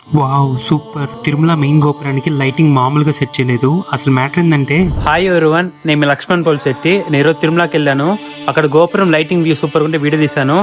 Wow! Super. Tirumala main గోపురానికి lighting మామూలుగా set చేయలేదు. అసలు మ్యాటర్ ఏందంటే హాయ్ ఎవరివన్, నేను మీ లక్ష్మణ్ పోల్శెట్టి. నేను ఈరోజు తిరుమలకి వెళ్ళాను. అక్కడ గోపురం లైటింగ్ వ్యూ సూపర్ ఉంటే వీడియో తీశాను.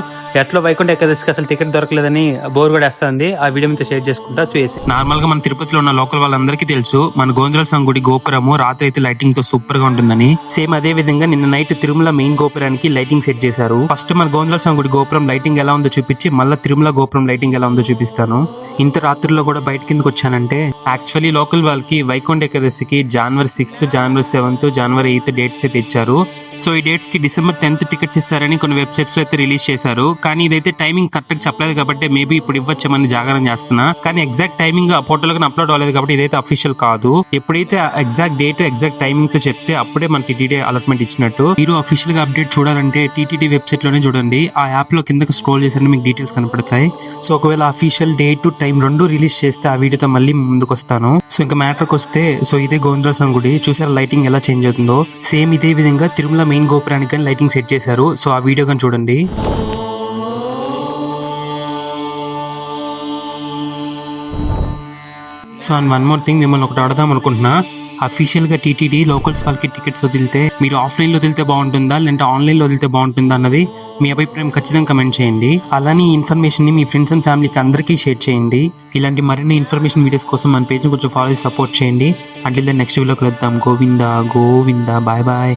ఎట్లా వైకుంఠ ఏకాదశికి అసలు టికెట్ దొరకలేదని బోర్ కూడా వేస్తుంది. ఆ వీడియో మీద షేర్ చేసుకుంటా చూసి. నార్మల్ గా మన తిరుపతిలో ఉన్న లోకల్ వాళ్ళందరికీ తెలుసు మన గోవిందరాజ స్వామి గుడి గోపురము రాత్రి అయితే లైటింగ్ తో సూపర్ గా ఉంటుందని. సేమ్ అదే విధంగా నిన్న నైట్ తిరుమల మెయిన్ గోపురానికి లైటింగ్ సెట్ చేశారు. ఫస్ట్ మన గోవిందరాజ స్వామి గుడి గోపురం లైటింగ్ ఎలా ఉందో చూపించి మళ్ళీ తిరుమల గోపురం లైటింగ్ ఎలా ఉందో చూపిస్తాను. ఇంత రాత్రిలో కూడా బయట కిందకి వచ్చానంటే యాక్చువల్లీ లోకల్ వాళ్ళకి వైకుంఠ ఏకాదశికి January 6th, January 7th, January 8th dates అయితే ఇచ్చారు. సో ఈ డేట్స్ కి December 10th టికెట్స్ ఇస్తారని కొన్ని వెబ్సైట్స్ లో అయితే రిలీజ్ చేశారు. కానీ ఇదైతే టైమింగ్ కరెక్ట్ గా చెప్పలేదు కాబట్టి మేబీ ఇప్పుడు ఇవ్వచ్చామని జాగ్రత్త చేస్తున్నా. కానీ ఎగ్జాక్ట్ టైమింగ్ ఆ పోర్టల్ గా అప్లోడ్ అవ్వలేదు కాబట్టి ఇదైతే అఫీషియల్ కాదు. ఎప్పుడైతే ఎగ్జాక్ట్ డేట్ ఎగ్జాక్ట్ టైమింగ్ తో చెప్తే అప్పుడే మన టీటీడీ అలాట్మెంట్ ఇచ్చినట్టు. మీరు అఫీషియల్ గా అప్డేట్ చూడాలంటే టీటీడీ వెబ్సైట్ లోనే చూడండి. ఆ యాప్ లో కిందకి స్క్రోల్ చేసిన మీకు డీటెయిల్స్ కనపడతాయి. సో ఒకవేళ అఫీషియల్ డేట్ టైం రెండు రిలీజ్ చేస్తే ఆ వీడియోతో మళ్ళీ ముందుకు వస్తాను. సో ఇంకా మ్యాటర్కి వస్తే సో ఇదే గోవిందరాజ స్వామి గుడి చూసారా లైటింగ్ ఎలా చేంజ్ అవుతుందో. సేమ్ ఇదే విధంగా తిరుమల మెయిన్ గోపురానికి కానీ లైటింగ్ సెట్ చేశారు. సో ఆ వీడియో కానీ చూడండి. So and one more thing, మిమ్మల్ని ఒకటి అడదాం అనుకుంటున్నా. అఫీషియల్ గా టీటీడీ లోకల్స్ వాళ్ళకి టికెట్స్ వదిలితే మీరు ఆఫ్లైన్ లో వదిలితే బాగుంటుందా లేదంటే ఆన్లైన్ లో వదిలితే బాగుంటుందా అన్నది మీ అభిప్రాయం ఖచ్చితంగా కమెంట్ చేయండి. అలానే ఈ ఇన్ఫర్మేషన్ ని మీ ఫ్రెండ్స్ అండ్ ఫ్యామిలీకి అందరికీ షేర్ చేయండి. ఇలాంటి మరిన్ని ఇన్ఫర్మేషన్ వీడియోస్ కోసం మన పేజ్ ని కొంచెం ఫాలో సపోర్ట్ చేయండి. అంటిల్ దెన్ నెక్స్ట్ వీడియోకి వెళ్దాం. గోవిందా గోవిందా. Bye bye.